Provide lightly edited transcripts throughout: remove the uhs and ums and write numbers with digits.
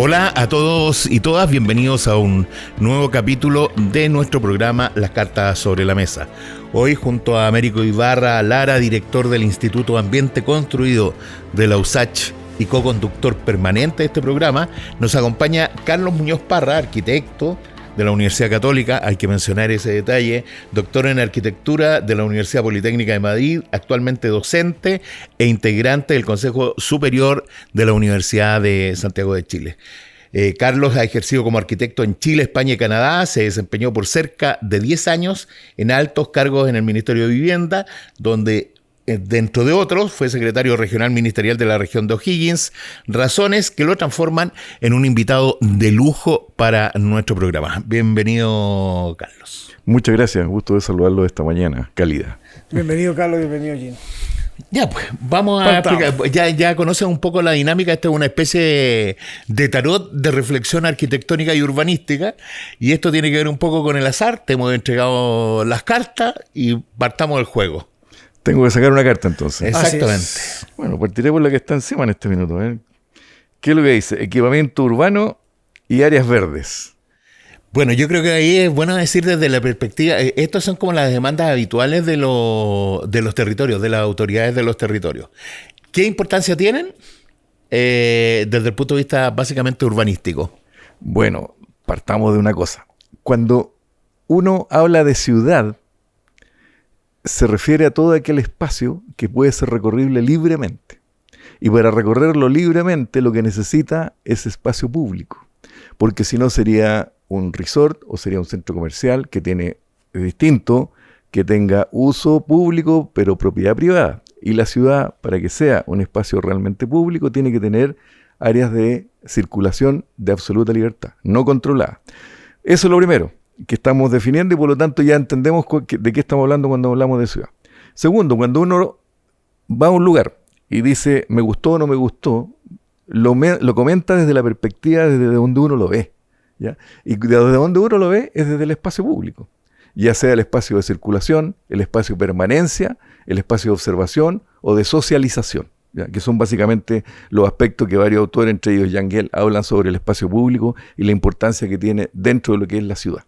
Hola a todos y todas, bienvenidos a un nuevo capítulo de nuestro programa Las Cartas sobre la Mesa. Hoy junto a Américo Ibarra Lara, director del Instituto Ambiente Construido de la USACH y co-conductor permanente de este programa, nos acompaña Carlos Muñoz Parra, arquitecto de la Universidad Católica, hay que mencionar ese detalle, doctor en Arquitectura de la Universidad Politécnica de Madrid, actualmente docente e integrante del Consejo Superior de la Universidad de Santiago de Chile. Carlos ha ejercido como arquitecto en Chile, España y Canadá, se desempeñó por cerca de 10 años en altos cargos en el Ministerio de Vivienda, donde dentro de otros, fue secretario regional ministerial de la región de O'Higgins, razones que lo transforman en un invitado de lujo para nuestro programa. Bienvenido, Carlos. Muchas gracias, gusto de saludarlo esta mañana, cálida. Bienvenido, Carlos, bienvenido, Gino. Ya, pues, vamos a explicar. Ya conocen un poco la dinámica. Esta es una especie de tarot de reflexión arquitectónica y urbanística. Y esto tiene que ver un poco con el azar. Te hemos entregado las cartas y partamos el juego. Tengo que sacar una carta entonces. Exactamente. Bueno, partiré por la que está encima en este minuto. ¿Qué es lo que dice? Equipamiento urbano y áreas verdes. Bueno, yo creo que ahí es bueno decir desde la perspectiva, estos son como las demandas habituales de los territorios, de las autoridades de los territorios. ¿Qué importancia tienen desde el punto de vista básicamente urbanístico? Bueno, partamos de una cosa. Cuando uno habla de ciudad, se refiere a todo aquel espacio que puede ser recorrible libremente. Y para recorrerlo libremente lo que necesita es espacio público. Porque si no sería un resort o sería un centro comercial que tiene distinto, que tenga uso público pero propiedad privada. Y la ciudad, para que sea un espacio realmente público, tiene que tener áreas de circulación de absoluta libertad, no controlada. Eso es lo primero que estamos definiendo y por lo tanto ya entendemos de qué estamos hablando cuando hablamos de ciudad. Segundo, cuando uno va a un lugar y dice me gustó o no me gustó, lo comenta desde la perspectiva desde donde uno lo ve, ¿ya? Y desde donde uno lo ve es desde el espacio público, ya sea el espacio de circulación, el espacio de permanencia, el espacio de observación o de socialización, ¿ya? Que son básicamente los aspectos que varios autores, entre ellos Yangel, hablan sobre el espacio público y la importancia que tiene dentro de lo que es la ciudad.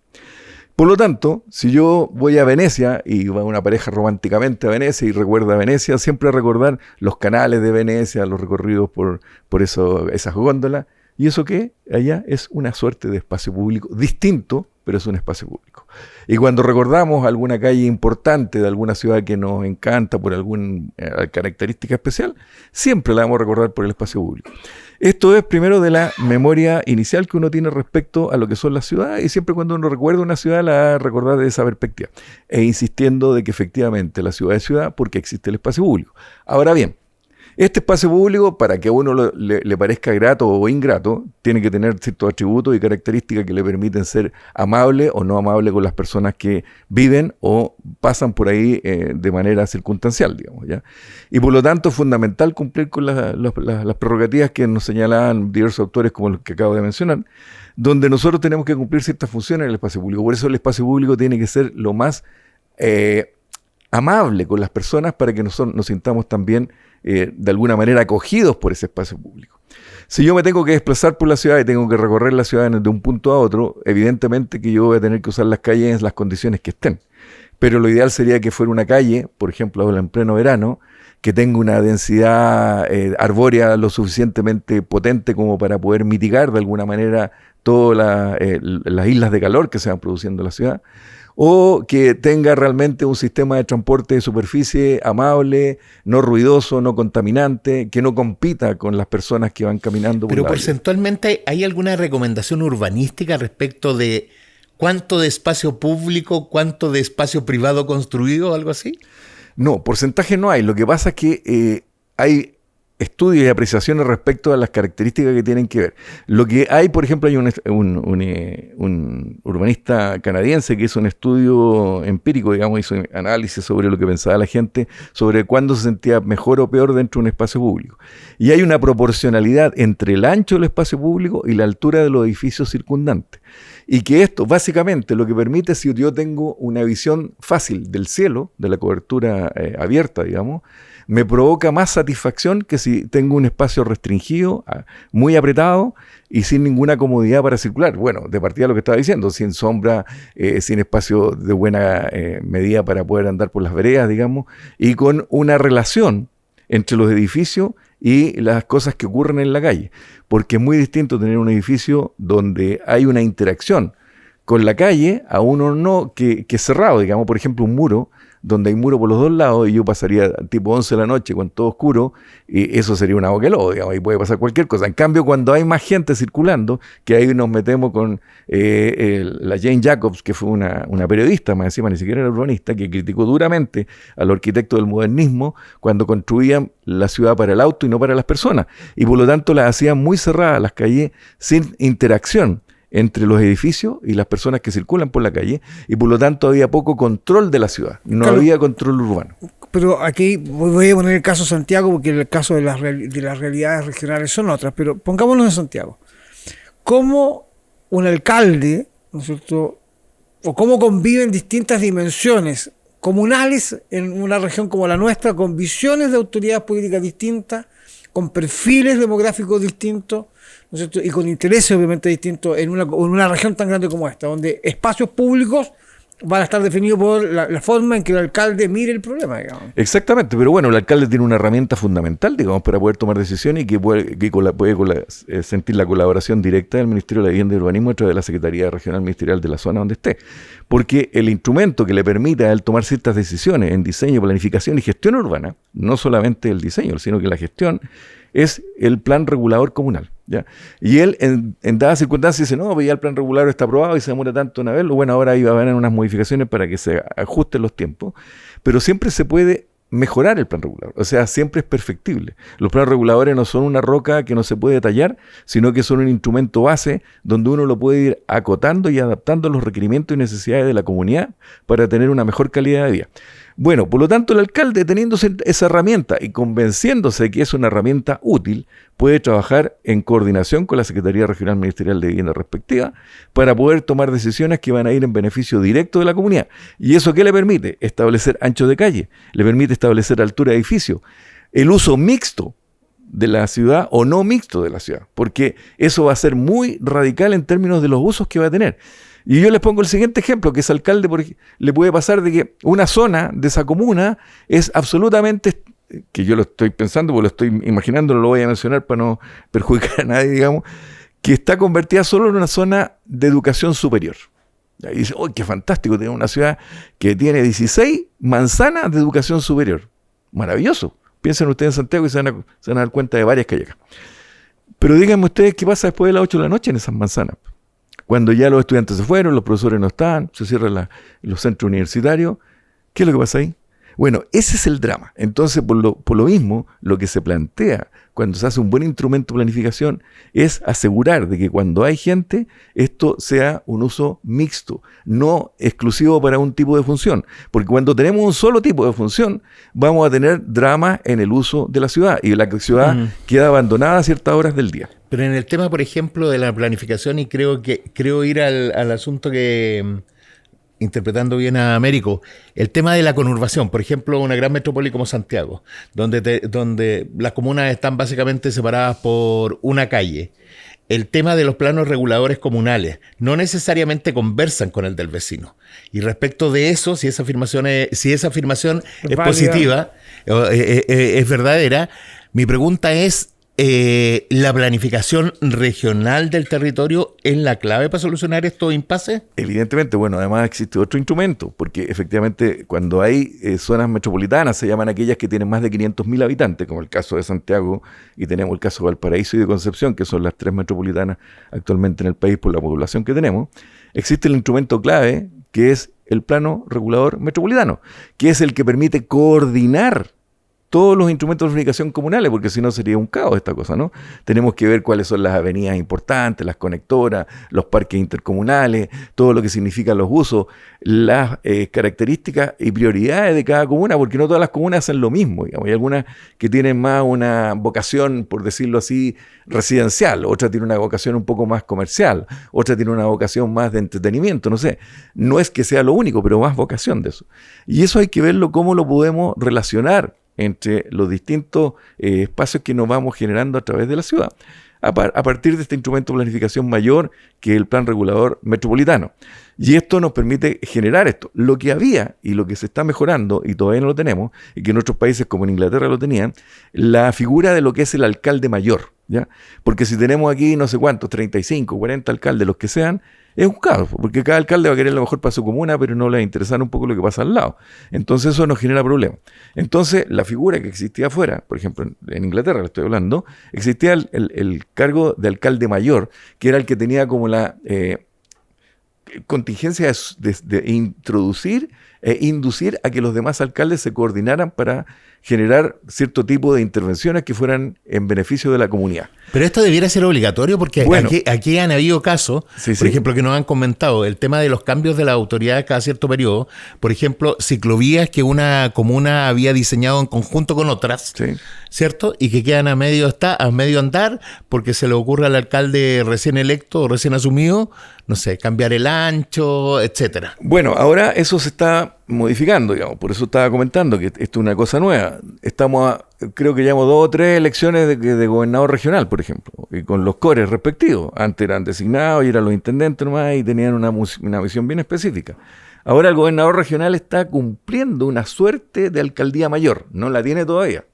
Por lo tanto, si yo voy a Venecia y va una pareja románticamente a Venecia y recuerda a Venecia, siempre recordar los canales de Venecia, los recorridos por esas góndolas. ¿Y eso qué? Allá es una suerte de espacio público distinto, pero es un espacio público. Y cuando recordamos alguna calle importante de alguna ciudad que nos encanta por alguna característica especial, siempre la vamos a recordar por el espacio público. Esto es primero de la memoria inicial que uno tiene respecto a lo que son las ciudades, y siempre cuando uno recuerda una ciudad la va a recordar de esa perspectiva, e insistiendo de que efectivamente la ciudad es ciudad porque existe el espacio público. Ahora bien, este espacio público, para que a uno le parezca grato o ingrato, tiene que tener ciertos atributos y características que le permiten ser amable o no amable con las personas que viven o pasan por ahí de manera circunstancial, digamos, ¿ya? Y por lo tanto es fundamental cumplir con las prerrogativas que nos señalaban diversos autores como los que acabo de mencionar, donde nosotros tenemos que cumplir ciertas funciones en el espacio público. Por eso el espacio público tiene que ser lo más amable con las personas para que nosotros nos sintamos también de alguna manera acogidos por ese espacio público. Si yo me tengo que desplazar por la ciudad y tengo que recorrer la ciudad de un punto a otro, evidentemente que yo voy a tener que usar las calles en las condiciones que estén. Pero lo ideal sería que fuera una calle, por ejemplo, ahora en pleno verano, que tenga una densidad arbórea lo suficientemente potente como para poder mitigar de alguna manera todas las islas de calor que se van produciendo en la ciudad, o que tenga realmente un sistema de transporte de superficie amable, no ruidoso, no contaminante, que no compita con las personas que van caminando por la Pero porcentualmente, ¿hay alguna recomendación urbanística respecto de cuánto de espacio público, cuánto de espacio privado construido o algo así? No, porcentaje no hay. Lo que pasa es que hay estudios y apreciaciones respecto a las características que tienen que ver. Lo que hay, por ejemplo, hay un urbanista canadiense que hizo un estudio empírico, digamos, hizo un análisis sobre lo que pensaba la gente, sobre cuándo se sentía mejor o peor dentro de un espacio público. Y hay una proporcionalidad entre el ancho del espacio público y la altura de los edificios circundantes. Y que esto, básicamente, lo que permite, si yo tengo una visión fácil del cielo, de la cobertura abierta, digamos, me provoca más satisfacción que si tengo un espacio restringido, muy apretado y sin ninguna comodidad para circular. Bueno, de partida lo que estaba diciendo, sin sombra, sin espacio de buena medida para poder andar por las veredas, digamos, y con una relación entre los edificios y las cosas que ocurren en la calle. Porque es muy distinto tener un edificio donde hay una interacción con la calle a uno no que es cerrado, digamos, por ejemplo, un muro, donde hay muro por los dos lados y yo pasaría tipo 11 de la noche con todo oscuro y eso sería una boca de lobo, digamos, y puede pasar cualquier cosa. En cambio, cuando hay más gente circulando, que ahí nos metemos con la Jane Jacobs, que fue una periodista, más encima ni siquiera era urbanista, que criticó duramente al arquitecto del modernismo cuando construían la ciudad para el auto y no para las personas, y por lo tanto las hacían muy cerradas las calles sin interacción entre los edificios y las personas que circulan por la calle, y por lo tanto había poco control de la ciudad, no había control urbano. Pero aquí voy a poner el caso Santiago, porque el caso de las realidades regionales son otras, pero pongámonos en Santiago. ¿Cómo un alcalde, ¿no es cierto?, o cómo conviven distintas dimensiones comunales en una región como la nuestra, con visiones de autoridades políticas distintas, con perfiles demográficos distintos, ¿no es cierto?, y con intereses obviamente distintos en una región tan grande como esta, donde espacios públicos van a estar definidos por la forma en que el alcalde mire el problema, digamos. Exactamente, pero bueno, el alcalde tiene una herramienta fundamental, digamos, para poder tomar decisiones y que puede sentir la colaboración directa del Ministerio de la Vivienda y Urbanismo a través de la Secretaría Regional Ministerial de la zona donde esté. Porque el instrumento que le permita a él tomar ciertas decisiones en diseño, planificación y gestión urbana, no solamente el diseño, sino que la gestión, es el plan regulador comunal, ¿ya? Y él en dadas circunstancias dice, no, pues ya el plan regulador está aprobado y se demora tanto una vez, bueno, ahora iba a haber unas modificaciones para que se ajusten los tiempos, pero siempre se puede mejorar el plan regulador, o sea, siempre es perfectible. Los planes reguladores no son una roca que no se puede tallar, sino que son un instrumento base donde uno lo puede ir acotando y adaptando a los requerimientos y necesidades de la comunidad para tener una mejor calidad de vida. Bueno, por lo tanto, el alcalde, teniéndose esa herramienta y convenciéndose de que es una herramienta útil, puede trabajar en coordinación con la Secretaría Regional Ministerial de Vivienda respectiva para poder tomar decisiones que van a ir en beneficio directo de la comunidad. ¿Y eso qué le permite? Establecer anchos de calle, le permite establecer altura de edificio, el uso mixto de la ciudad o no mixto de la ciudad, porque eso va a ser muy radical en términos de los usos que va a tener. Y yo les pongo el siguiente ejemplo, que ese alcalde le puede pasar de que una zona de esa comuna es absolutamente, que yo lo estoy pensando, porque lo estoy imaginando, no lo voy a mencionar para no perjudicar a nadie, digamos, que está convertida solo en una zona de educación superior. Y dice, ¡oh, qué fantástico! Tener una ciudad que tiene 16 manzanas de educación superior. Maravilloso. Piensen ustedes en Santiago y se van a dar cuenta de varias que hay acá. Pero díganme ustedes qué pasa después de las 8 de la noche en esas manzanas. Cuando ya los estudiantes se fueron, los profesores no están, se cierran los centros universitarios, ¿qué es lo que pasa ahí? Bueno, ese es el drama. Entonces, por lo mismo, lo que se plantea cuando se hace un buen instrumento de planificación es asegurar de que cuando hay gente, esto sea un uso mixto, no exclusivo para un tipo de función. Porque cuando tenemos un solo tipo de función, vamos a tener drama en el uso de la ciudad y la ciudad queda abandonada a ciertas horas del día. Pero en el tema, por ejemplo, de la planificación, y creo ir al asunto que, interpretando bien a Américo, el tema de la conurbación, por ejemplo, una gran metrópoli como Santiago, donde las comunas están básicamente separadas por una calle. El tema de los planos reguladores comunales no necesariamente conversan con el del vecino. Y respecto de eso, si esa afirmación es positiva, es verdadera, mi pregunta es, ¿la planificación regional del territorio es la clave para solucionar estos impases? Evidentemente, bueno, además existe otro instrumento, porque efectivamente cuando hay zonas metropolitanas, se llaman aquellas que tienen más de 500.000 habitantes, como el caso de Santiago, y tenemos el caso de Valparaíso y de Concepción, que son las 3 metropolitanas actualmente en el país por la población que tenemos, existe el instrumento clave, que es el plano regulador metropolitano, que es el que permite coordinar todos los instrumentos de planificación comunales, porque si no sería un caos esta cosa, ¿no? Tenemos que ver cuáles son las avenidas importantes, las conectoras, los parques intercomunales, todo lo que significan los usos, las características y prioridades de cada comuna, porque no todas las comunas hacen lo mismo, digamos. Hay algunas que tienen más una vocación, por decirlo así, residencial, otra tiene una vocación un poco más comercial, otra tiene una vocación más de entretenimiento, no sé. No es que sea lo único, pero más vocación de eso. Y eso hay que verlo cómo lo podemos relacionar entre los distintos espacios que nos vamos generando a través de la ciudad, a partir de este instrumento de planificación mayor que es el Plan Regulador Metropolitano. Y esto nos permite generar esto. Lo que había y lo que se está mejorando, y todavía no lo tenemos, y que en otros países como en Inglaterra lo tenían, la figura de lo que es el alcalde mayor, ¿ya? Porque si tenemos aquí no sé cuántos, 35, 40 alcaldes, los que sean, es un caos, porque cada alcalde va a querer lo mejor para su comuna, pero no le va a interesar un poco lo que pasa al lado. Entonces eso nos genera problemas. Entonces la figura que existía afuera, por ejemplo en Inglaterra le estoy hablando, existía el cargo de alcalde mayor, que era el que tenía como la contingencia de introducir e inducir a que los demás alcaldes se coordinaran para generar cierto tipo de intervenciones que fueran en beneficio de la comunidad. Pero esto debiera ser obligatorio porque bueno, aquí han habido casos, por ejemplo, que nos han comentado el tema de los cambios de las autoridades cada cierto periodo. Por ejemplo, ciclovías que una comuna había diseñado en conjunto con otras, ¿cierto? Y que quedan a medio andar porque se le ocurre al alcalde recién electo o recién asumido, no sé, cambiar el ancho, etcétera. Bueno, ahora eso se está modificando, digamos, por eso estaba comentando que esto es una cosa nueva. Creo que llevamos 2 o 3 elecciones de gobernador regional, por ejemplo, y con los cores respectivos. Antes eran designados y eran los intendentes nomás y tenían una visión bien específica. Ahora el gobernador regional está cumpliendo una suerte de alcaldía mayor, no la tiene todavía,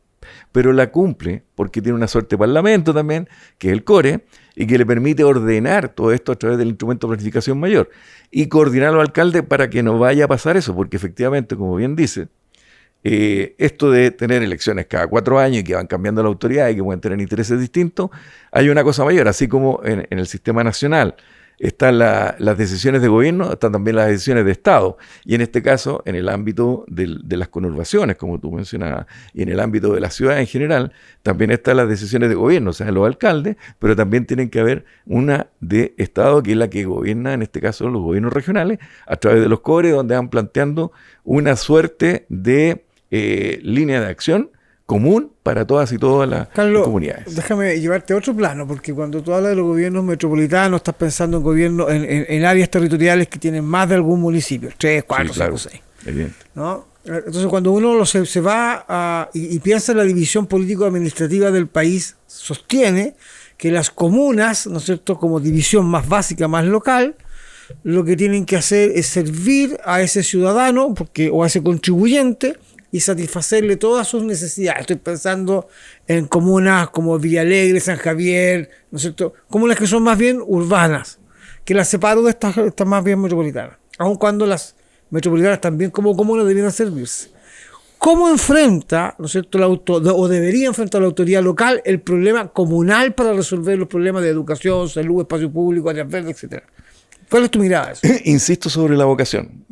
pero la cumple porque tiene una suerte de parlamento también, que es el core, y que le permite ordenar todo esto a través del instrumento de planificación mayor y coordinar a los alcaldes para que no vaya a pasar eso, porque efectivamente, como bien dice, esto de tener elecciones cada 4 años y que van cambiando la autoridad y que pueden tener intereses distintos, hay una cosa mayor, así como en el sistema nacional están las decisiones de gobierno, están también las decisiones de Estado. Y en este caso, en el ámbito de las conurbaciones, como tú mencionabas, y en el ámbito de la ciudad en general, también están las decisiones de gobierno, o sea, los alcaldes, pero también tienen que haber una de Estado, que es la que gobierna, en este caso, los gobiernos regionales, a través de los cores, donde van planteando una suerte de línea de acción común para todas y todas las comunidades. Déjame llevarte a otro plano, porque cuando tú hablas de los gobiernos metropolitanos, estás pensando en gobiernos, en áreas territoriales que tienen más de algún municipio, 3, 4, 5, 6. ¿No? Entonces, cuando uno se va y piensa en la división político-administrativa del país, sostiene que las comunas, ¿no es cierto?, como división más básica, más local, lo que tienen que hacer es servir a ese ciudadano o a ese contribuyente y satisfacerle todas sus necesidades. Estoy pensando en comunas como Villalegre, San Javier, ¿no es cierto?, comunas que son más bien urbanas, que las separo de estas más bien metropolitanas, aun cuando las metropolitanas también como comunas debieran servirse. ¿Cómo enfrenta, ¿no es cierto?, o debería enfrentar la autoridad local el problema comunal para resolver los problemas de educación, salud, espacio público, áreas verdes, etcétera? ¿Cuál es tu mirada a eso? Insisto sobre la vocación.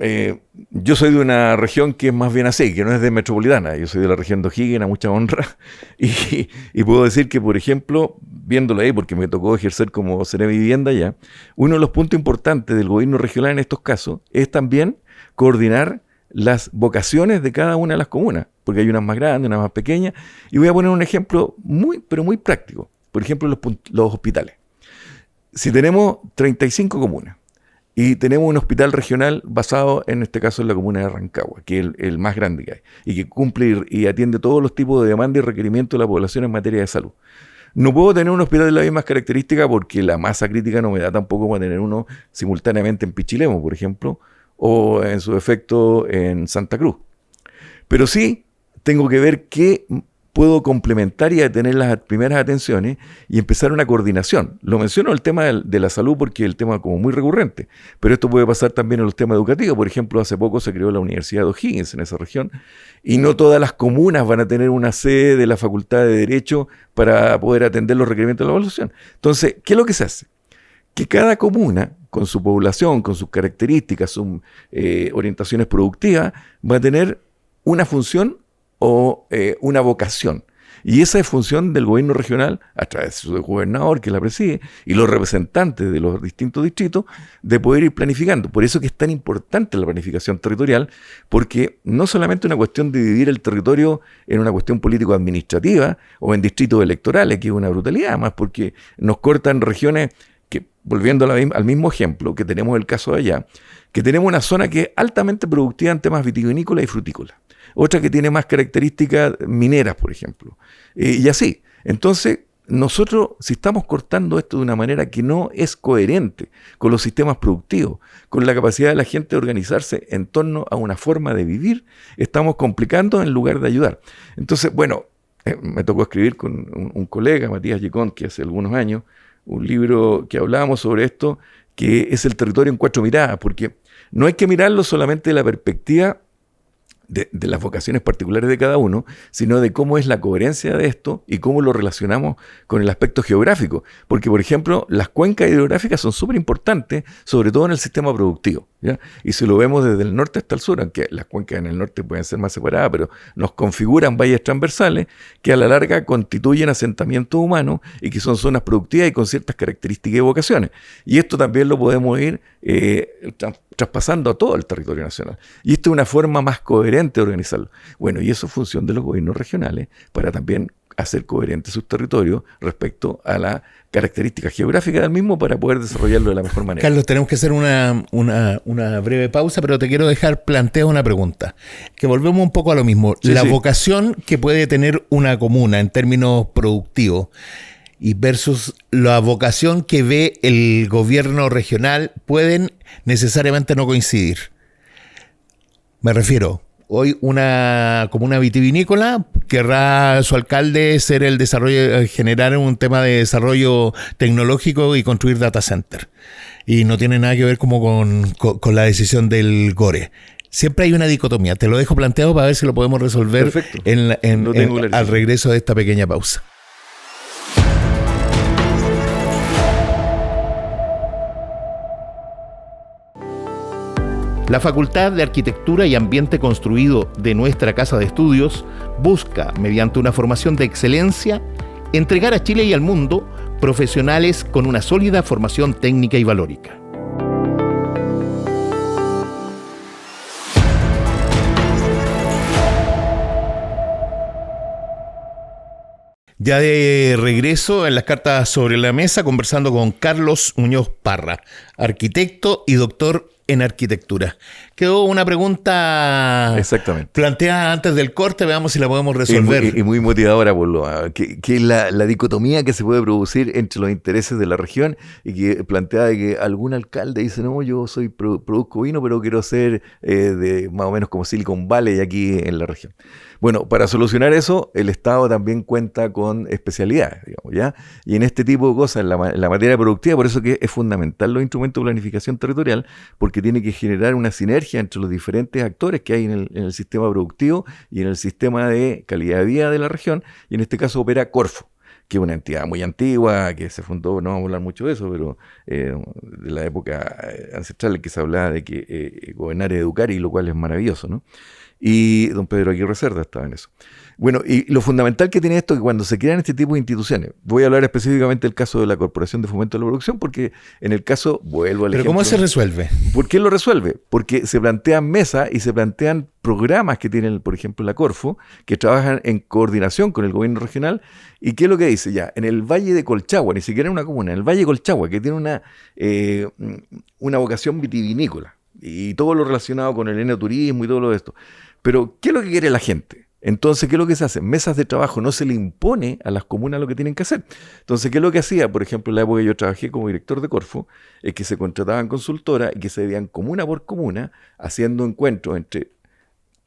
Yo soy de una región que es más bien así, que no es de metropolitana. Yo soy de la región de O'Higgins, a mucha honra. Y puedo decir que, por ejemplo, viéndolo ahí, porque me tocó ejercer como Seremi Vivienda allá, uno de los puntos importantes del gobierno regional en estos casos es también coordinar las vocaciones de cada una de las comunas, porque hay unas más grandes, unas más pequeñas. Y voy a poner un ejemplo pero muy práctico. Por ejemplo, los hospitales. Si tenemos 35 comunas, y tenemos un hospital regional basado, en este caso, en la comuna de Rancagua, que es el más grande que hay, y que cumple y atiende todos los tipos de demanda y requerimientos de la población en materia de salud. No puedo tener un hospital de las mismas características porque la masa crítica no me da tampoco para tener uno simultáneamente en Pichilemu, por ejemplo, o en su defecto en Santa Cruz. Pero sí tengo que ver qué puedo complementar y tener las primeras atenciones y empezar una coordinación. Lo menciono el tema de la salud porque es el tema como muy recurrente, pero esto puede pasar también en los temas educativos. Por ejemplo, hace poco se creó la Universidad de O'Higgins en esa región y no todas las comunas van a tener una sede de la Facultad de Derecho para poder atender los requerimientos de la evaluación. Entonces, ¿qué es lo que se hace? Que cada comuna, con su población, con sus características, sus orientaciones productivas, va a tener una función o una vocación. Y esa es función del gobierno regional, a través de su gobernador que la preside, y los representantes de los distintos distritos, de poder ir planificando. Por eso que es tan importante la planificación territorial, porque no solamente es una cuestión de dividir el territorio en una cuestión político-administrativa o en distritos electorales, que es una brutalidad, más porque nos cortan regiones que, volviendo al mismo ejemplo, que tenemos el caso de allá, que tenemos una zona que es altamente productiva en temas vitivinícolas y frutícolas. otra que tiene más características mineras, por ejemplo, y así. Entonces, nosotros, si estamos cortando esto de una manera que no es coherente con los sistemas productivos, con la capacidad de la gente de organizarse en torno a una forma de vivir, estamos complicando en lugar de ayudar. Entonces, bueno, me tocó escribir con un colega, Matías Yecón, que hace algunos años, un libro que hablábamos sobre esto, que es El territorio en 4 miradas, porque no hay que mirarlo solamente de la perspectiva de las vocaciones particulares de cada uno, sino de cómo es la coherencia de esto y cómo lo relacionamos con el aspecto geográfico. Porque, por ejemplo, las cuencas hidrográficas son súper importantes, sobre todo en el sistema productivo, ¿ya? Y si lo vemos desde el norte hasta el sur, aunque las cuencas en el norte pueden ser más separadas, pero nos configuran valles transversales que a la larga constituyen asentamientos humanos y que son zonas productivas y con ciertas características y vocaciones. Y esto también lo podemos ir traspasando a todo el territorio nacional. Y esto es una forma más coherente de organizarlo. Bueno, y eso es función de los gobiernos regionales para también hacer coherentes sus territorios respecto a la característica geográfica del mismo para poder desarrollarlo de la mejor manera. Carlos, tenemos que hacer una breve pausa, pero te quiero dejar planteada una pregunta, que volvemos un poco a lo mismo. Sí, la sí. vocación que puede tener una comuna en términos productivos y versus la vocación que ve el gobierno regional pueden necesariamente no coincidir. Me refiero, hoy una comuna vitivinícola querrá su alcalde ser el desarrollo, generar un tema de desarrollo tecnológico y construir data center. Y no tiene nada que ver como con la decisión del GORE. Siempre hay una dicotomía. Te lo dejo planteado para ver si lo podemos resolver al regreso de esta pequeña pausa. La Facultad de Arquitectura y Ambiente Construido de nuestra Casa de Estudios busca, mediante una formación de excelencia, entregar a Chile y al mundo profesionales con una sólida formación técnica y valórica. Ya de regreso en las cartas sobre la mesa, conversando con Carlos Muñoz Parra, arquitecto y doctor en arquitectura. Quedó una pregunta planteada antes del corte, veamos si la podemos resolver. Y muy motivadora por que la dicotomía que se puede producir entre los intereses de la región y que plantea de que algún alcalde dice, no, yo produzco vino, pero quiero ser de más o menos como Silicon Valley aquí en la región. Bueno, para solucionar eso, el Estado también cuenta con especialidades, digamos, ¿ya? Y en este tipo de cosas, en la materia productiva, por eso que es fundamental los instrumentos de planificación territorial, porque tiene que generar una sinergia entre los diferentes actores que hay en el sistema productivo y en el sistema de calidad de vida de la región, y en este caso opera Corfo, que es una entidad muy antigua, que se fundó, no vamos a hablar mucho de eso, pero de la época ancestral en que se hablaba de que gobernar es educar, y lo cual es maravilloso, ¿no? Y don Pedro Aguirre Cerda estaba en eso. Bueno, y lo fundamental que tiene esto es que cuando se crean este tipo de instituciones, voy a hablar específicamente del caso de la Corporación de Fomento de la Producción, porque en el caso, vuelvo al ejemplo. ¿Pero cómo se resuelve? ¿Por qué lo resuelve? Porque se plantean mesas y se plantean programas que tienen, por ejemplo, la Corfo, que trabajan en coordinación con el gobierno regional. ¿Y qué es lo que dice? Ya, en el Valle de Colchagua, ni siquiera en una comuna, en el Valle de Colchagua, que tiene una vocación vitivinícola, y todo lo relacionado con el enoturismo y todo lo de esto. Pero, ¿qué es lo que quiere la gente? Entonces, ¿qué es lo que se hace? Mesas de trabajo, no se le impone a las comunas lo que tienen que hacer. Entonces, ¿qué es lo que hacía? Por ejemplo, en la época que yo trabajé como director de Corfo, es que se contrataban consultoras y que se veían comuna por comuna haciendo encuentros entre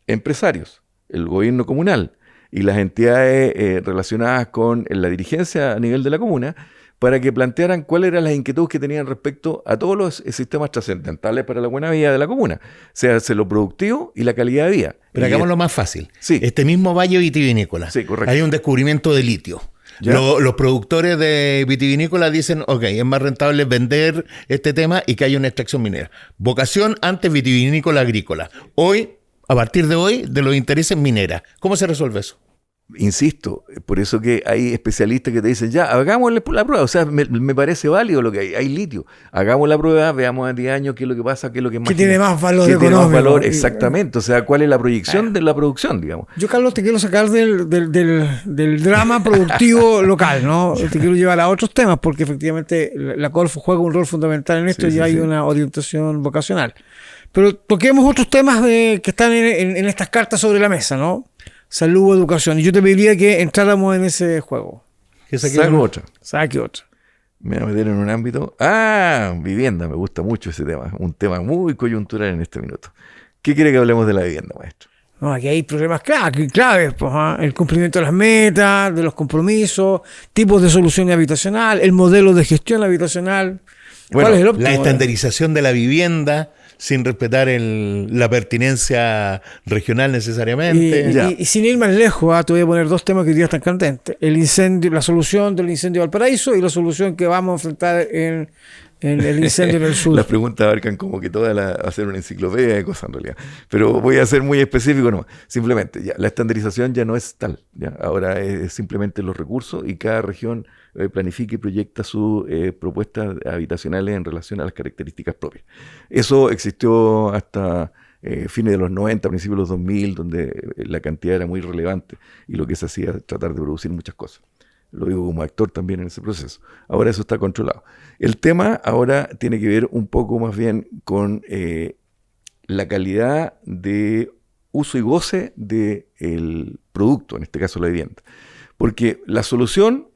empresarios, el gobierno comunal y las entidades relacionadas con la dirigencia a nivel de la comuna, para que plantearan cuáles eran las inquietudes que tenían respecto a todos los sistemas trascendentales para la buena vida de la comuna, sea lo productivo y la calidad de vida. Pero hagámoslo más fácil. Sí. Este mismo valle vitivinícola, sí, correcto, hay un descubrimiento de litio. Los productores de vitivinícola dicen, ok, es más rentable vender este tema y que haya una extracción minera. Vocación antes vitivinícola agrícola. Hoy, a partir de hoy, de los intereses mineras. ¿Cómo se resuelve eso? Insisto, por eso que hay especialistas que te dicen, ya, hagámosle la prueba, o sea, me parece válido lo que hay litio, hagamos la prueba, veamos a 10 años qué es lo que pasa, qué es lo que más... ¿Qué tiene más valor económico? Tiene más valor, exactamente, o sea, cuál es la proyección de la producción, digamos. Yo, Carlos, te quiero sacar del drama productivo local, ¿no? Te quiero llevar a otros temas, porque efectivamente la Corfo juega un rol fundamental en esto, hay una orientación vocacional. Pero toquemos otros temas que están en estas cartas sobre la mesa, ¿no? Salud, educación. Y yo te pediría que entráramos en ese juego. Saco otra. Saque otra. Me voy a meter en un ámbito. Vivienda, me gusta mucho ese tema. Un tema muy coyuntural en este minuto. ¿Qué quiere que hablemos de la vivienda, maestro? No, aquí hay problemas claves, pues, el cumplimiento de las metas, de los compromisos, tipos de solución habitacional, el modelo de gestión habitacional. Bueno, ¿Cuál es el óptimo? La estandarización de la vivienda sin respetar la pertinencia regional necesariamente. Y sin ir más lejos, te voy a poner dos temas que hoy día están candentes. El incendio, la solución del incendio de Valparaíso y la solución que vamos a enfrentar en el incendio en el sur. Las preguntas abarcan como que hacer una enciclopedia de cosas en realidad. Pero voy a ser muy específico, no. Simplemente, la estandarización ya no es tal. ¿Ya? Ahora es simplemente los recursos y cada región planifica y proyecta sus propuestas habitacionales en relación a las características propias. Eso existió hasta fines de los 90, principios de los 2000, donde la cantidad era muy relevante y lo que se hacía era tratar de producir muchas cosas. Lo digo como actor también en ese proceso. Ahora eso está controlado. El tema ahora tiene que ver un poco más bien con la calidad de uso y goce del producto, en este caso la vivienda. Porque la solución,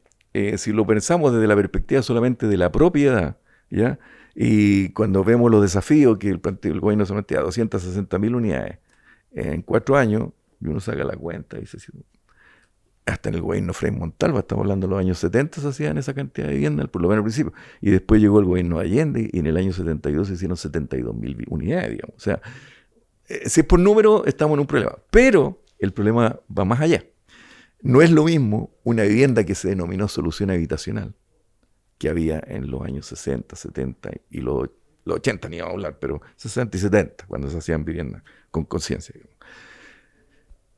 si lo pensamos desde la perspectiva solamente de la propiedad, ¿ya? Y cuando vemos los desafíos que el gobierno se plantea, 260.000 unidades en 4 años, y uno saca la cuenta y dice, hasta en el gobierno Frei Montalva, estamos hablando de los años 70, se hacían esa cantidad de viviendas, por lo menos al principio. Y después llegó el gobierno Allende y en el año 72 se hicieron 72.000 unidades, digamos. O sea, si es por número, estamos en un problema. Pero el problema va más allá. No es lo mismo una vivienda que se denominó solución habitacional, que había en los años 60, 70 y los 80, ni vamos a hablar, pero 60 y 70, cuando se hacían viviendas con conciencia, digamos.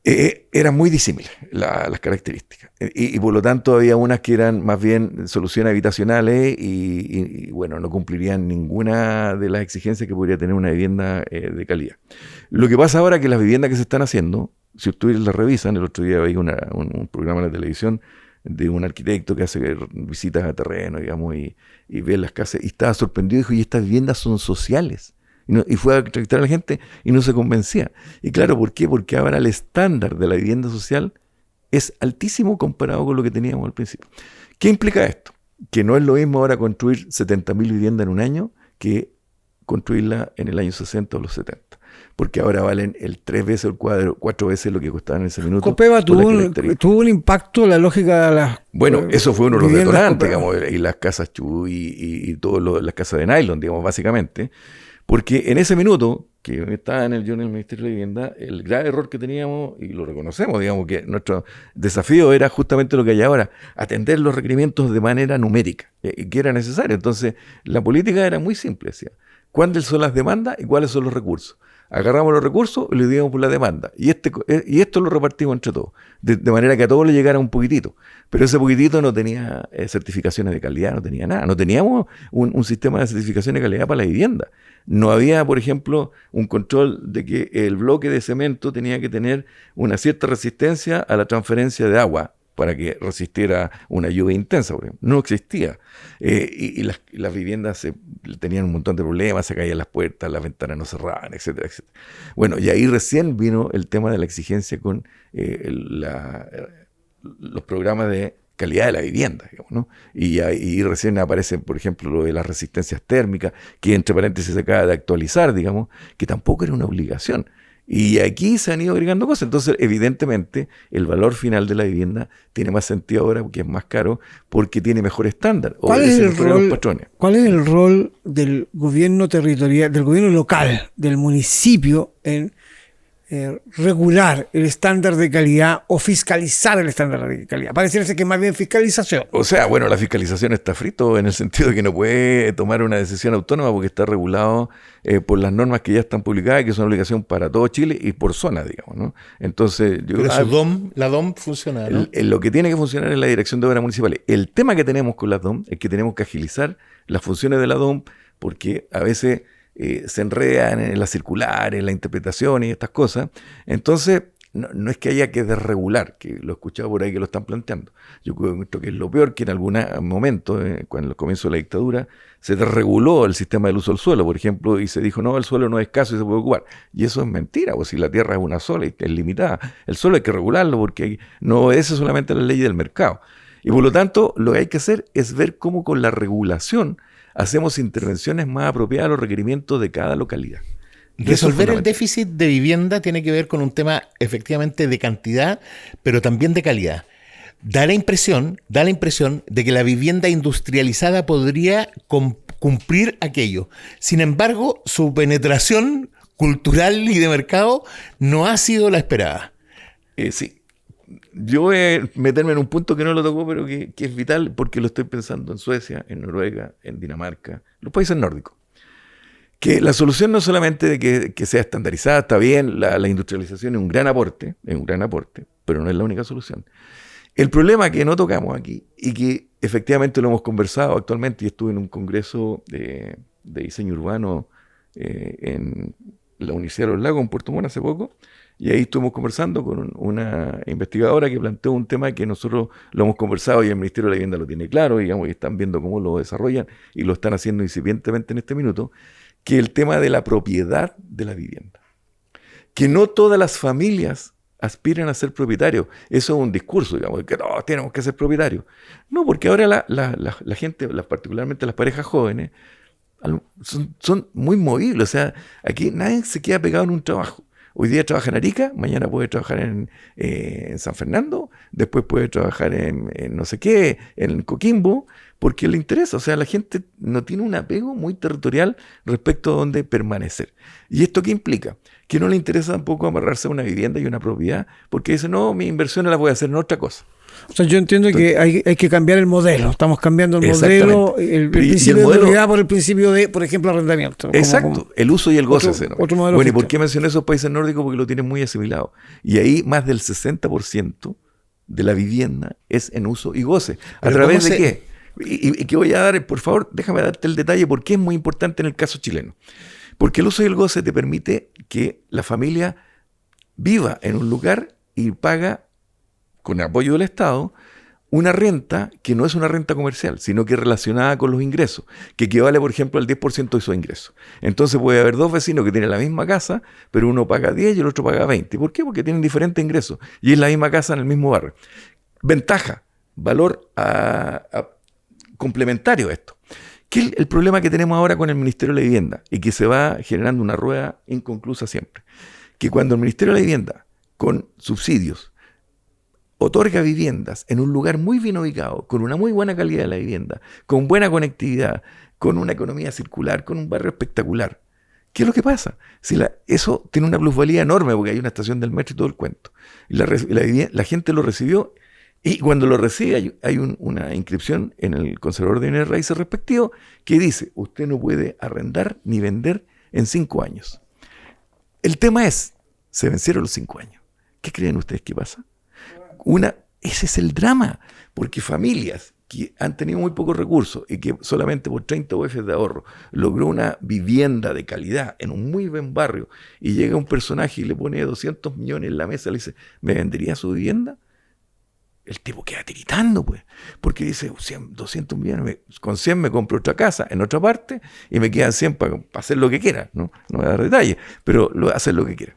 Eran muy disímiles las características y por lo tanto había unas que eran más bien soluciones habitacionales y bueno, no cumplirían ninguna de las exigencias que podría tener una vivienda de calidad. Lo que pasa ahora es que las viviendas que se están haciendo, si ustedes las revisan, el otro día veía un programa en la televisión de un arquitecto que hace visitas a terreno, digamos, y ve las casas y estaba sorprendido y dijo, y estas viviendas son sociales. Y fue a entrevistar a la gente y no se convencía. Y claro, ¿por qué? Porque ahora el estándar de la vivienda social es altísimo comparado con lo que teníamos al principio. ¿Qué implica esto? Que no es lo mismo ahora construir 70.000 viviendas en un año que construirla en el año 60 o los 70. Porque ahora valen el 3 veces el cuadro, 4 veces lo que costaban en ese minuto. Copeva tuvo un impacto la lógica de las... Bueno, eso fue uno de los detonantes, digamos, y las casas Chu y todas las casas de nylon, digamos, básicamente. Porque en ese minuto, que estaba yo en el Ministerio de Vivienda, el grave error que teníamos, y lo reconocemos, digamos, que nuestro desafío era justamente lo que hay ahora, atender los requerimientos de manera numérica, que era necesario. Entonces, la política era muy simple, decía, ¿cuáles son las demandas y cuáles son los recursos? Agarramos los recursos y lo dividimos por la demanda. Y esto lo repartimos entre todos, de manera que a todos le llegara un poquitito. Pero ese poquitito no tenía certificaciones de calidad, no tenía nada. No teníamos un sistema de certificaciones de calidad para la vivienda. No había, por ejemplo, un control de que el bloque de cemento tenía que tener una cierta resistencia a la transferencia de agua para que resistiera una lluvia intensa, por ejemplo. No existía. Y las viviendas tenían un montón de problemas, se caían las puertas, las ventanas no cerraban, etcétera, etcétera. Bueno, y ahí recién vino el tema de la exigencia con los programas de calidad de la vivienda, digamos, ¿no? Y recién aparece, por ejemplo, lo de las resistencias térmicas, que entre paréntesis se acaba de actualizar, digamos, que tampoco era una obligación. Y aquí se han ido agregando cosas. Entonces, evidentemente, el valor final de la vivienda tiene más sentido ahora porque es más caro, porque tiene mejor estándar. ¿Cuál es el rol del gobierno territorial, del gobierno local, del municipio en regular el estándar de calidad o fiscalizar el estándar de calidad? Pareciera ser que es más bien fiscalización. O sea, bueno, la fiscalización está frito en el sentido de que no puede tomar una decisión autónoma porque está regulado por las normas que ya están publicadas y que son obligación para todo Chile y por zona, digamos, ¿no? Entonces, la DOM funciona, ¿no? Lo que tiene que funcionar es la Dirección de Obras Municipales. El tema que tenemos con la DOM es que tenemos que agilizar las funciones de la DOM porque a veces se enredan en las circulares, en la interpretación y estas cosas. Entonces, no es que haya que desregular, que lo he escuchado por ahí que lo están planteando. Yo creo que es lo peor, que en algún momento, cuando el comienzo de la dictadura, se desreguló el sistema del uso del suelo, por ejemplo, y se dijo, no, el suelo no es escaso y se puede ocupar. Y eso es mentira, pues si la tierra es una sola y es limitada, el suelo hay que regularlo porque no obedece solamente a la ley del mercado. Y por lo tanto, lo que hay que hacer es ver cómo con la regulación hacemos intervenciones más apropiadas a los requerimientos de cada localidad. Resolver el déficit de vivienda tiene que ver con un tema efectivamente de cantidad, pero también de calidad. Da la impresión de que la vivienda industrializada podría cumplir aquello. Sin embargo, su penetración cultural y de mercado no ha sido la esperada. Sí. Yo voy a meterme en un punto que no lo tocó, pero que es vital, porque lo estoy pensando en Suecia, en Noruega, en Dinamarca, los países nórdicos. Que la solución no es solamente de que sea estandarizada, está bien, la industrialización es un gran aporte, pero no es la única solución. El problema que no tocamos aquí, y que efectivamente lo hemos conversado actualmente, y estuve en un congreso de diseño urbano en la Universidad de los Lagos, en Puerto Montt, hace poco, y ahí estuvimos conversando con una investigadora que planteó un tema que nosotros lo hemos conversado y el Ministerio de la Vivienda lo tiene claro, digamos, y están viendo cómo lo desarrollan y lo están haciendo incipientemente en este minuto, que el tema de la propiedad de la vivienda. Que no todas las familias aspiran a ser propietarios. Eso es un discurso, digamos, que no, tenemos que ser propietarios. No, porque ahora la gente, particularmente las parejas jóvenes, son muy movibles. O sea, aquí nadie se queda pegado en un trabajo. Hoy día trabaja en Arica, mañana puede trabajar en San Fernando, después puede trabajar en no sé qué, en Coquimbo, porque le interesa. O sea, la gente no tiene un apego muy territorial respecto a dónde permanecer. ¿Y esto qué implica? Que no le interesa tampoco amarrarse a una vivienda y una propiedad, porque dice, no, mis inversiones las voy a hacer en otra cosa. O sea, yo entiendo que hay que cambiar el modelo. Estamos cambiando el modelo, el principio de propiedad por el principio de, por ejemplo, arrendamiento. Exacto, el uso y el goce. Otro modelo bueno, fiscal. ¿Y por qué mencioné esos países nórdicos? Porque lo tienen muy asimilado. Y ahí más del 60% de la vivienda es en uso y goce. ¿A través de qué? Y que voy a dar, por favor, déjame darte el detalle, porque es muy importante en el caso chileno. Porque el uso y el goce te permite que la familia viva en un lugar y paga, con apoyo del Estado, una renta que no es una renta comercial, sino que es relacionada con los ingresos, que equivale, por ejemplo, al 10% de sus ingresos. Entonces puede haber dos vecinos que tienen la misma casa, pero uno paga 10 y el otro paga 20. ¿Por qué? Porque tienen diferentes ingresos y es la misma casa en el mismo barrio. Ventaja, valor complementario a esto. ¿Qué es el problema que tenemos ahora con el Ministerio de la Vivienda? Y que se va generando una rueda inconclusa siempre. Que cuando el Ministerio de la Vivienda, con subsidios, otorga viviendas en un lugar muy bien ubicado, con una muy buena calidad de la vivienda, con buena conectividad, con una economía circular, con un barrio espectacular. ¿Qué es lo que pasa? Eso tiene una plusvalía enorme porque hay una estación del metro y todo el cuento. Y la gente lo recibió y cuando lo recibe hay una inscripción en el conservador de bienes raíces respectivo que dice, usted no puede arrendar ni vender en 5 años. El tema es, se vencieron los 5 años. ¿Qué creen ustedes que pasa? Ese es el drama, porque familias que han tenido muy pocos recursos y que solamente por 30 UF de ahorro logró una vivienda de calidad en un muy buen barrio y llega un personaje y le pone 200 millones en la mesa y le dice, ¿me vendería su vivienda? El tipo queda tiritando, pues, porque dice, 200 millones, con 100 me compro otra casa en otra parte y me quedan 100 para hacer lo que quiera, no voy a dar detalles, pero hacer lo que quiera.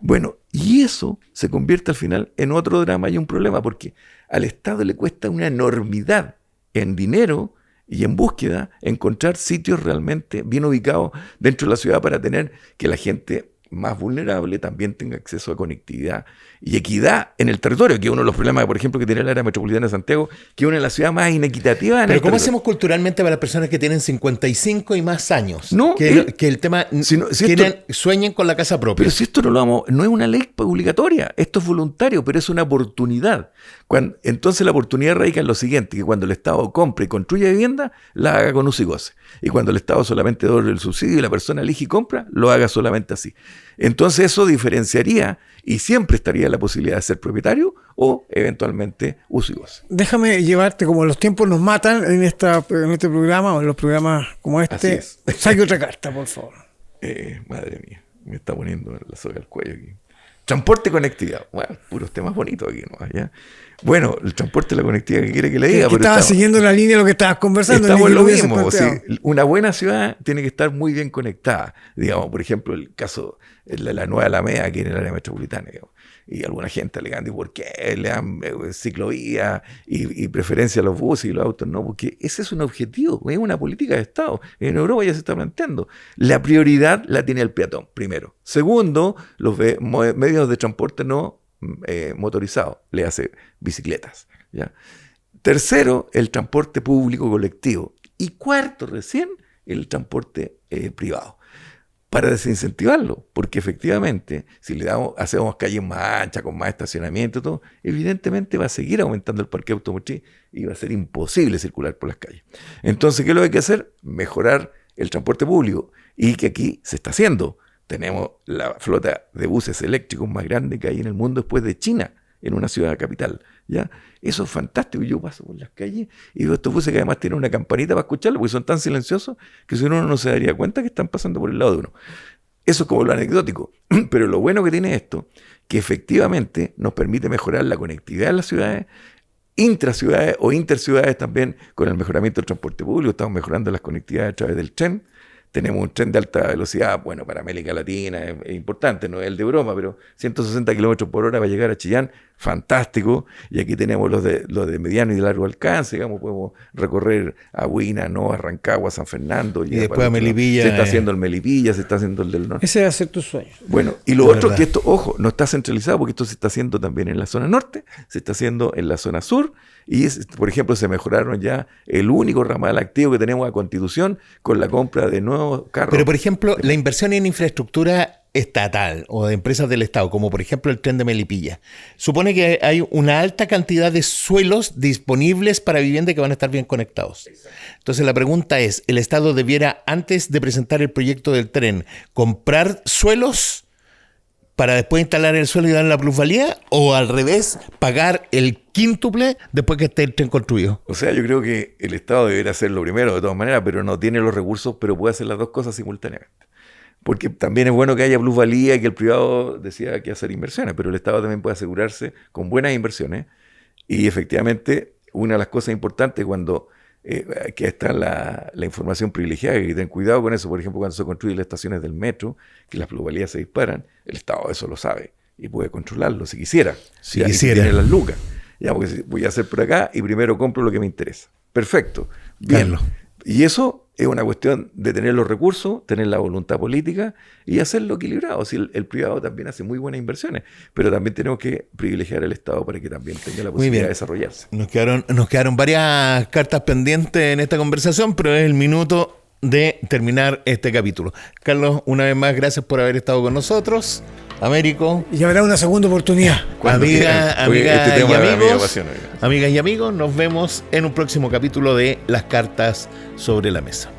Bueno, y eso se convierte al final en otro drama y un problema, porque al Estado le cuesta una enormidad en dinero y en búsqueda encontrar sitios realmente bien ubicados dentro de la ciudad para tener que la gente más vulnerable también tenga acceso a conectividad y equidad en el territorio, que es uno de los problemas, por ejemplo, que tiene el área metropolitana de Santiago, que es una de las ciudades más inequitativas en el territorio. Pero ¿cómo hacemos culturalmente para las personas que tienen 55 y más años? No, que el tema sueñen con la casa propia. Pero si esto no es una ley obligatoria, esto es voluntario, pero es una oportunidad. Entonces la oportunidad radica en lo siguiente, que cuando el Estado compre y construya vivienda, la haga con uso y goce. Y cuando el Estado solamente doble el subsidio y la persona elige y compra, lo haga solamente así. Entonces eso diferenciaría y siempre estaría la posibilidad de ser propietario o eventualmente uso y goce. Déjame llevarte, como los tiempos nos matan en este programa o en los programas como este. Saque otra carta, por favor. Madre mía, me está poniendo la soga al cuello aquí. Transporte y conectividad. Bueno, puros temas bonitos aquí, ¿no? ¿Ya? Bueno, el transporte y la conectividad, ¿qué quiere que le diga? Que estaba siguiendo la línea de lo que estabas conversando. Estamos en lo mismo. Sí, una buena ciudad tiene que estar muy bien conectada. Digamos, por ejemplo, el caso de la nueva Alameda aquí en el área metropolitana, digamos. Y alguna gente alegando, ¿y por qué le dan ciclovía y preferencia a los buses y los autos? No, porque ese es un objetivo, es una política de Estado. En Europa ya se está planteando. La prioridad la tiene el peatón, primero. Segundo, los medios de transporte no motorizados, le hace bicicletas. ¿Ya? Tercero, el transporte público colectivo. Y cuarto, recién, el transporte privado. Para desincentivarlo, porque efectivamente, si hacemos calles más anchas, con más estacionamiento, todo, evidentemente va a seguir aumentando el parque automotriz y va a ser imposible circular por las calles. Entonces, ¿qué es lo que hay que hacer? Mejorar el transporte público, y que aquí se está haciendo. Tenemos la flota de buses eléctricos más grande que hay en el mundo después de China, en una ciudad capital, ¿ya? Eso es fantástico. Yo paso por las calles y veo estos buses que además tienen una campanita para escucharlo, porque son tan silenciosos que si uno no se daría cuenta que están pasando por el lado de uno. Eso es como lo anecdótico. Pero lo bueno que tiene esto, que efectivamente nos permite mejorar la conectividad en las ciudades, intraciudades o interciudades también, con el mejoramiento del transporte público. Estamos mejorando las conectividades a través del tren. Tenemos un tren de alta velocidad, bueno, para América Latina es importante, no es el de broma, pero 160 kilómetros por hora va a llegar a Chillán, fantástico. Y aquí tenemos los de mediano y de largo alcance, digamos, podemos recorrer a Huina, a Rancagua, San Fernando. Y después a Melipilla. Se está haciendo el Melipilla, se está haciendo el del norte. Ese va a ser tu sueño. Bueno, y lo otro es que esto, ojo, no está centralizado, porque esto se está haciendo también en la zona norte, se está haciendo en la zona sur. Y, por ejemplo, se mejoraron ya el único ramal activo que tenemos a Constitución con la compra de nuevos carros. Pero, por ejemplo, la inversión en infraestructura estatal o de empresas del Estado, como por ejemplo el tren de Melipilla, supone que hay una alta cantidad de suelos disponibles para vivienda que van a estar bien conectados. Entonces la pregunta es, ¿el Estado debiera, antes de presentar el proyecto del tren, comprar suelos para después instalar el suelo y dar la plusvalía, o al revés, pagar el quíntuple después que esté el tren construido? O sea, yo creo que el Estado debería hacerlo primero, de todas maneras, pero no tiene los recursos, pero puede hacer las dos cosas simultáneamente. Porque también es bueno que haya plusvalía y que el privado decida que hacer inversiones, pero el Estado también puede asegurarse con buenas inversiones. Y efectivamente, una de las cosas importantes cuando que está la información privilegiada, que ten cuidado con eso. Por ejemplo, cuando se construyen las estaciones del metro, que las plusvalías se disparan, el Estado eso lo sabe y puede controlarlo si quisiera. Si quisiera. Tiene las lucas. Ya, porque voy a hacer por acá y primero compro lo que me interesa. Perfecto. Bien. Carlos. Y eso es una cuestión de tener los recursos, tener la voluntad política y hacerlo equilibrado. Si el privado también hace muy buenas inversiones, pero también tenemos que privilegiar al Estado para que también tenga la posibilidad de desarrollarse. Nos quedaron varias cartas pendientes en esta conversación, pero es el minuto de terminar este capítulo. Carlos, una vez más, gracias por haber estado con nosotros. Américo. Y habrá una segunda oportunidad. Amigas y amigos, nos vemos en un próximo capítulo de Las Cartas sobre la Mesa.